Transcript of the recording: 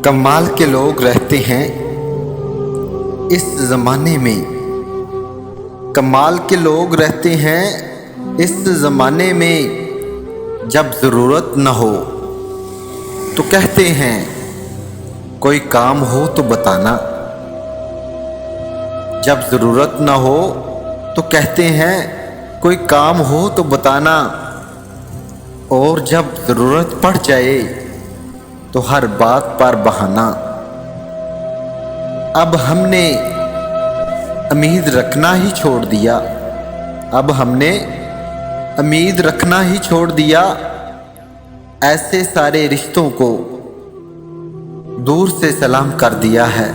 کمال کے لوگ رہتے ہیں اس زمانے میں، کمال کے لوگ رہتے ہیں اس زمانے میں۔ جب ضرورت نہ ہو تو کہتے ہیں کوئی کام ہو تو بتانا، جب ضرورت نہ ہو تو کہتے ہیں کوئی کام ہو تو بتانا، اور جب ضرورت پڑ جائے تو ہر بات پر بہانا۔ اب ہم نے امید رکھنا ہی چھوڑ دیا، اب ہم نے امید رکھنا ہی چھوڑ دیا، ایسے سارے رشتوں کو دور سے سلام کر دیا ہے۔